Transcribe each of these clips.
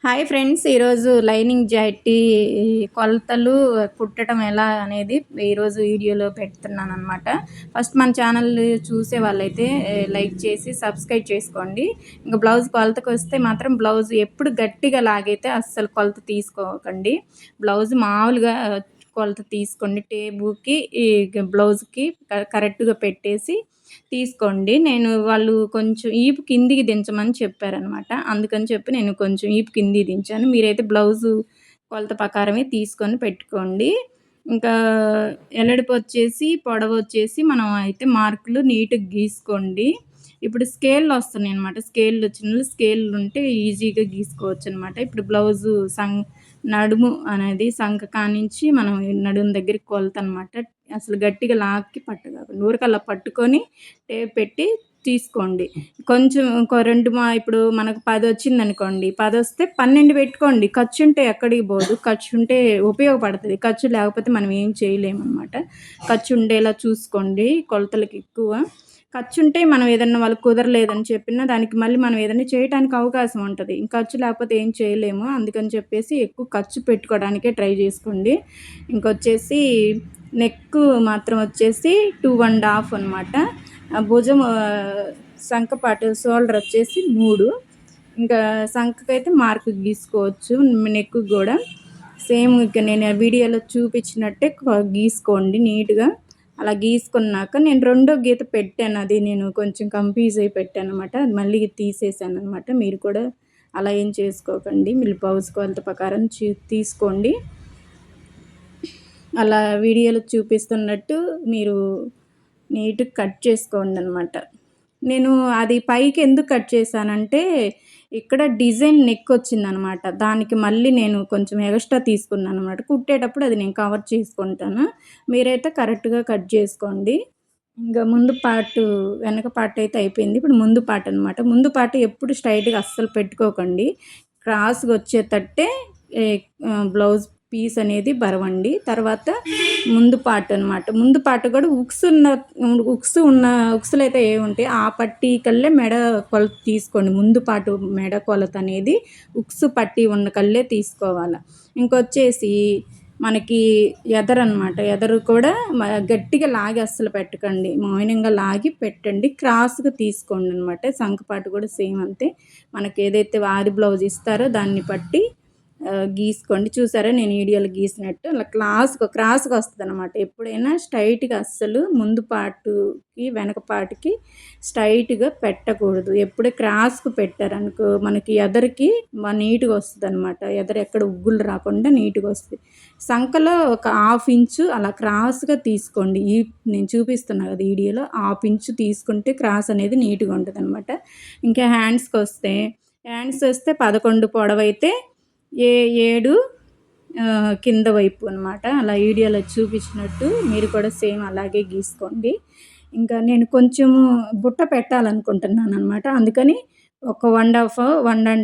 Hi friends, ఈరోజు lining జాకెట్‌కి కొలతలు కుట్టడం ఎలా అనేది ఈరోజు వీడియోలో పెడుతున్నాననమాట. ఫస్ట్ మన ఛానల్ చూసే వాళ్ళైతే లైక్ చేసి సబ్స్క్రైబ్ చేసుకోండి. ఇంక బ్లౌజ్ కొలతకొస్తే మాత్రం బ్లౌజ్ ఎప్పుడు గట్టిగా లాగైతే అస్సలు కొలత తీసుకోకండి. బ్లౌజ్ మామూలుగా కొలత తీసుకోండి. టేబుకి బ్లౌజ్‌కి కరెక్ట్‌గా పెట్టేసి తీసుకోండి. వాళ్ళు కొంచెం ఈపు కిందికి దించమని చెప్పారనమాట. అందుకని చెప్పి నేను కొంచెం ఈపు కిందికి దించాను. మీరైతే బ్లౌజు కొలత ప్రకారమే తీసుకొని పెట్టుకోండి. ఇంకా ఎడల్పొచ్చేసి, పొడవొచ్చేసి మనం అయితే మార్కులు నీట్‌గా గీసుకోండి. ఇప్పుడు స్కేళ్ళొస్తున్నాయనమాట. స్కేళ్ళుంటే ఈజీగా గీసుకోవచ్చనమాట. ఇప్పుడు బ్లౌజు నడుము అనేది సంక కానించి మనం నడుము దగ్గరికి కొలతనమాట. అసలు గట్టిగా లాక్కి పట్టగాకుండా ఊరికలా పట్టుకొని టేప్ పెట్టి తీసుకోండి. కొంచెం ఇంకో 2 ఇప్పుడు మనకు 10 వచ్చిందనుకోండి, 10 వస్తే 12 పెట్టుకోండి. ఖర్చుంటే ఎక్కడికి పోదు. ఖర్చుంటే ఉపయోగపడుతుంది. ఖర్చు లేకపోతే మనం ఏం చేయలేమనమాట. ఖర్చు ఉండేలా చూసుకోండి. కొలతలకి ఎక్కువ ఖర్చుంటే మనం ఏదన్నా వాళ్ళకి కుదరలేదని చెప్పినా దానికి మళ్ళీ మనం ఏదన్నా చేయటానికి అవకాశం ఉంటది. ఖర్చు లేకపోతే ఏం చేయలేము. అందుకని చెప్పేసి ఎక్కువ ఖర్చు పెట్టుకోవడానికే ట్రై చేసుకోండి. ఇంకొచ్చేసి నెక్కు మాత్రం వచ్చేసి 2 ½ అనమాట. భుజం సంకపాటు షోల్డర్ వచ్చేసి 3. ఇంకా సంకకైతే మార్కు గీసుకోవచ్చు. నెక్కు కూడా సేమ్ ఇక నేను వీడియోలో చూపించినట్టే గీసుకోండి నీట్‌గా. అలా గీసుకున్నాక నేను రెండో గీత పెట్టాను. అది నేను కొంచెం కన్‌ఫ్యూజ్ అయ్యి పెట్టాననమాట. అది మళ్ళీ తీసేసాననమాట. మీరు కూడా అలా ఏం చేసుకోకండి. మీరు బ్లౌజ్ కొలత ప్రకారం తీసుకోండి. అలా వీడియోలో చూపిస్తున్నట్టు మీరు నీట్‌గా కట్ చేసుకోండనమాట. నేను అది పైకి ఎందుకు కట్ చేశానంటే, ఇక్కడ డిజైన్ నెక్ వచ్చిందనమాట. దానికి మళ్ళీ నేను కొంచెం ఎక్స్‌ట్రా తీసుకున్నాననమాట. కుట్టేటప్పుడు అది నేను కవర్ చేసుకుంటాను. మీరైతే కరెక్ట్‌గా కట్ చేసుకోండి. ఇంకా ముందు పార్టు, వెనక పార్ట్ అయితే అయిపోయింది. ఇప్పుడు ముందు పార్ట్ అనమాట. ముందు పార్ట్ ఎప్పుడు స్ట్రైట్‌గా అస్సలు పెట్టుకోకండి. క్రాస్‌గా వచ్చేటట్టే బ్లౌజ్ పీస్ అనేది బరవండి. తర్వాత ముందు పార్ట్ అనమాట. ముందు పార్ట్ కూడా ఉక్సులైతే ఏవుంటాయి ఆ పట్టీ కల్లే మెడ కొలత తీసుకోండి. ముందు పార్ట్ మెడ కొలత అనేది ఉక్సు పట్టీ ఉన్న కల్లే తీసుకోవాలి. ఇంకొచ్చేసి మనకి ఎదరనమాట. ఎదరు కూడా గట్టిగా లాగి అస్సలు పెట్టకండి. మౌనంగా లాగి పెట్టండి. క్రాస్‌గా తీసుకోండి అనమాట. సంకపాటు కూడా సేమ్ అంతే. మనకి ఏదైతే ఆది బ్లౌజ్ ఇస్తారో దాన్ని బట్టి గీసుకోండి. చూసారా నేను వీడియోలో గీసినట్టు అలా క్రాస్‌గా వస్తదనమాట. ఎప్పుడైనా స్ట్రైట్‌గా అస్సలు ముందు పార్ట్‌కి, వెనక పార్ట్‌కి స్ట్రైట్‌గా పెట్టకూడదు. ఎప్పుడే క్రాస్‌గా పెట్టారనుకో మనకి ఎదరికి నీట్‌గా వస్తదనమాట. ఎదరు ఎక్కడ ఉగ్గులు రాకుండా నీట్‌గా వస్తది. సంకలో ఒక 1/2 ఇంచు అలా క్రాస్‌గా తీసుకోండి. నేను చూపిస్తున్నా కదా వీడియోలో 1/2 ఇంచు తీసుకుంటే క్రాస్ అనేది నీట్‌గా ఉంటదనమాట. ఇంకా హ్యాండ్స్‌కొస్తే 11 పొడవైతే 7 కింద వైపు అనమాట. అలా వీడియోలో చూపించినట్టు మీరు కూడా సేమ్ అలాగే గీసుకోండి. ఇంకా నేను కొంచెము బుట్ట పెట్టాలనుకుంటున్నాననమాట. అందుకని ఒక 1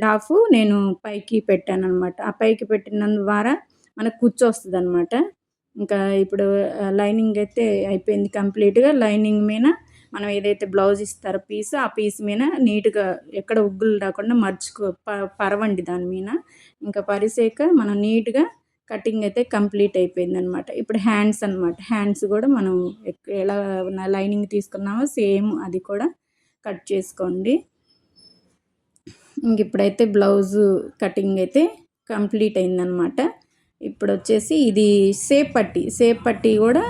½ నేను పైకి పెట్టాననమాట. ఆ పైకి పెట్టిన ద్వారా మనకు కుచ్చొస్తదనమాట. ఇంకా ఇప్పుడు లైనింగ్ అయితే అయిపోయింది కంప్లీట్‌గా. లైనింగ్ మీద మనం ఏదైతే బ్లౌజ్ ఇస్తారో ఆ పీస్ మీద నీట్‌గా ఎక్కడ ఉగ్గులు రాకుండా పరవండి దాని మీద. ఇంకా పరిసాక మనం నీట్‌గా కటింగ్ అయితే కంప్లీట్ అయిపోయిందనమాట. ఇప్పుడు హ్యాండ్స్ అనమాట. హ్యాండ్స్ కూడా మనం ఎలా లైనింగ్ తీసుకున్నామో సేమ్ అది కూడా కట్ చేసుకోండి. ఇప్పుడైతే బ్లౌజు కటింగ్ అయితే కంప్లీట్ అయిందనమాట. ఇప్పుడొచ్చేసి ఇది సేప్ పట్టీ కూడా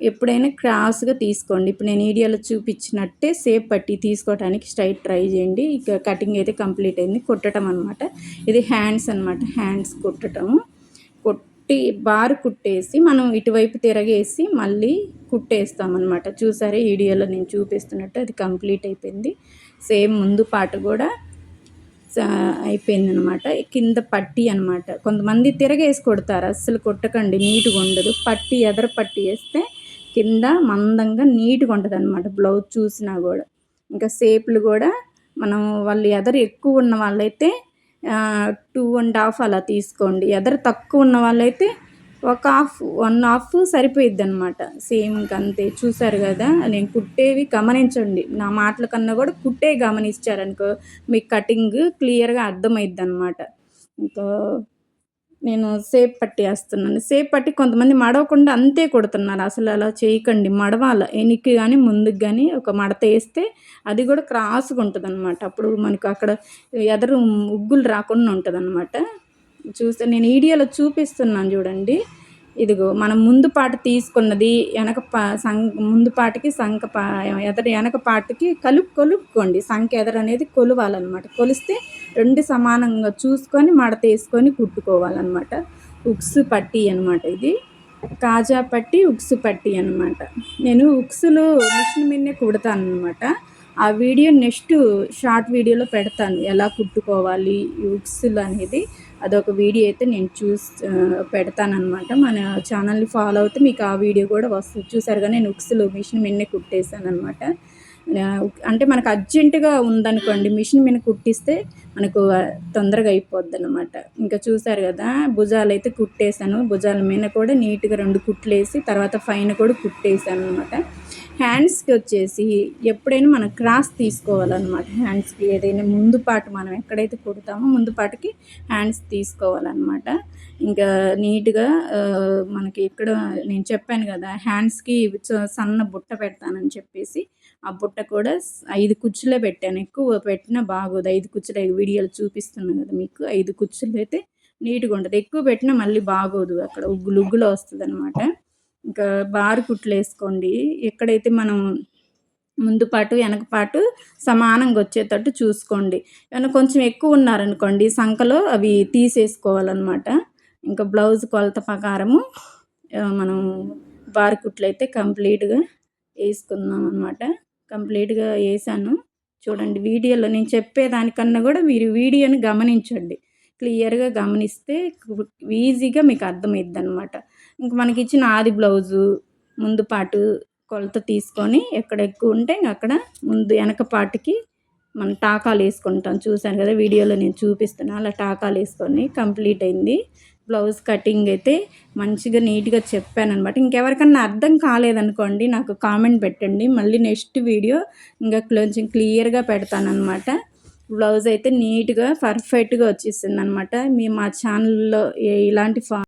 ఎప్పుడైనా క్రాస్‌గా తీసుకోండి. ఇప్పుడు నేను వీడియోలో చూపించినట్టే సేప్ పట్టీ తీసుకోవడానికి ట్రై చేయండి. ఇక కటింగ్ అయితే కంప్లీట్ అయింది. కుట్టటం అనమాట. ఇది హ్యాండ్స్ అనమాట. హ్యాండ్స్ కుట్టి బారు కుట్టేసి మనం ఇటువైపు తిరగేసి మళ్ళీ కుట్టేస్తామన్నమాట. చూసారా వీడియోలో నేను చూపిస్తున్నట్టు అది కంప్లీట్ అయిపోయింది. సేమ్ ముందు పార్ట్ కూడా అయిపోయిందనమాట. కింద పట్టీ అనమాట. కొంతమంది తిరగేసి కొడతారు. అస్సలు కొట్టకండి, నీట్‌గా ఉండదు. ఎదర పట్టీ వేస్తే కింద మందంగా నీట్‌గా ఉంటదనమాట బ్లౌజ్ చూసినా కూడా. ఇంకా షేపులు కూడా మనం వాళ్ళు ఎదరు ఎక్కువ ఉన్న వాళ్ళైతే 2 ½ అలా తీసుకోండి. ఎదరు తక్కువ ఉన్న వాళ్ళైతే ఒక 1/2 సరిపోయిద్దనమాట. సేమ్ ఇంకంతే. చూసారు కదా నేను కుట్టేవి గమనించండి. నా మాటల కన్నా కూడా కుట్టేవి గమనించారనుకో మీకు కటింగ్ క్లియర్‌గా అర్థమైద్దనమాట. ఇంకా నేను సేప్ పట్టి ఏస్తున్నాను. సేప్ పట్టి కొంతమంది మడవకుండా అంతే కుడుతున్నారు. అసలు అలా చేయకండి. మడవాల. ఎనికి గాని, ముందుకు గాని ఒక మడత ఏస్తే అది గూడా క్రాస్‌గా ఉంటదనమాట. అప్పుడు మనకు అక్కడ ఎదరు ఉగ్గులు రాకుండా ఉంటదనమాట. చూస్తే నేను వీడియోలో చూపిస్తున్నాను జూడండి. ఇదిగో మనం ముందు పార్ట్ తీసుకున్నది ఎనక ముందు పార్ట్‌కి ఎనక పార్ట్‌కి కొలుపుకోండి. సంక ఎదరనేది కొలవాలనమాట. కొలిస్తే 2 సమానంగా చూసుకొని మడతేసుకొని కుట్టుకోవాలనమాట. ఉక్స్ పట్టీ అనమాట ఇది. కాజా పట్టి, ఉక్స్ పట్టి అనమాట. నేను ఉక్సులు మిషన్ మీదనే కుడతాననమాట. ఆ వీడియో నెక్స్ట్ షార్ట్ వీడియోలో పెడతాను. ఎలా కుట్టుకోవాలి ఈ ఉక్సులు అనేది. అదొక వీడియో అయితే నేను పెడతాననమాట. మన ఛానల్ని ఫాలో అవుతే మీకు ఆ వీడియో కూడా వస్తుంది. చూసారుగా నేను ఉక్సులు మిషన్ మీదనే కుట్టేసాననమాట. అంటే మనకు అర్జెంటుగా ఉందనుకోండి మిషన్ మీద కుట్టిస్తే మనకు తొందరగా అయిపోద్దనమాట. ఇంకా చూసారు కదా భుజాలైతే కుట్టేసాను. భుజాల మీద కూడా నీట్‌గా 2 కుట్లేసి తర్వాత పైన కూడా కుట్టేసాననమాట. హ్యాండ్స్‌కి వచ్చేసి ఎప్పుడైనా మనం క్రాస్ తీసుకోవాలన్నమాట. హ్యాండ్స్‌కి ఏదైనా ముందు పార్ట్ మనం ఎక్కడైతే కుడతామో ముందు పార్ట్‌కి హ్యాండ్స్ తీసుకోవాలన్నమాట. ఇంకా నీట్‌గా మనకి ఇక్కడ నేను చెప్పాను కదా హ్యాండ్స్‌కి సన్న బుట్ట పెడతానని చెప్పేసి ఆ బుట్ట కూడా 5 కుచ్చులే పెట్టాను. ఎక్కువ పెట్టినా బాగోదు. 5 కుచ్చులే వీడియోలో చూపిస్తున్నాను కదా మీకు. 5 కుచ్చులైతే నీట్‌గా ఉంటది. ఎక్కువ పెట్టినా మళ్ళీ బాగోదు. అక్కడ ఉగ్గులు వస్తదనమాట. ఇంకా బారు కుట్లేసుకోండి. ఎక్కడైతే మనం ముందు పాటు, వెనక పాటు సమానంగా వచ్చేటట్టు చూసుకోండి. ఏమైనా కొంచెం ఎక్కువ ఉన్నారనుకోండి సంకలో అవి తీసేసుకోవాలన్నమాట. ఇంకా బ్లౌజ్ కొలత ప్రకారము మనం బారు కుట్లయితే కంప్లీట్‌గా వేసుకుందాం అనమాట. కంప్లీట్‌గా వేసాను. చూడండి వీడియోలో నేను చెప్పేదానికన్నా కూడా మీరు వీడియోని గమనించండి. క్లియర్‌గా గమనిస్తే ఈజీగా మీకు అర్థమైద్దనమాట. ఇంక మనకిచ్చిన ఆది బ్లౌజు ముందు పాటు కొలత తీసుకొని ఎక్కడ ఎక్కువ ఉంటే అక్కడ ముందు వెనక పార్ట్‌కి మనం టాకాలు వేసుకుంటాం. చూసాను కదా వీడియోలో నేను చూపిస్తున్నా. అలా టాకాలు వేసుకొని కంప్లీట్ అయింది. బ్లౌజ్ కటింగ్ అయితే మంచిగా నీట్‌గా చెప్పాననమాట. ఇంకెవరికన్నా అర్థం కాలేదనుకోండి నాకు కామెంట్ పెట్టండి. మళ్ళీ నెక్స్ట్ వీడియో ఇంకా కొంచెం క్లియర్‌గా పెడతాననమాట. బ్లౌజ్ అయితే నీట్‌గా పర్ఫెక్ట్‌గా వచ్చేసిందనమాట. మా ఛానల్‌లో ఇలాంటి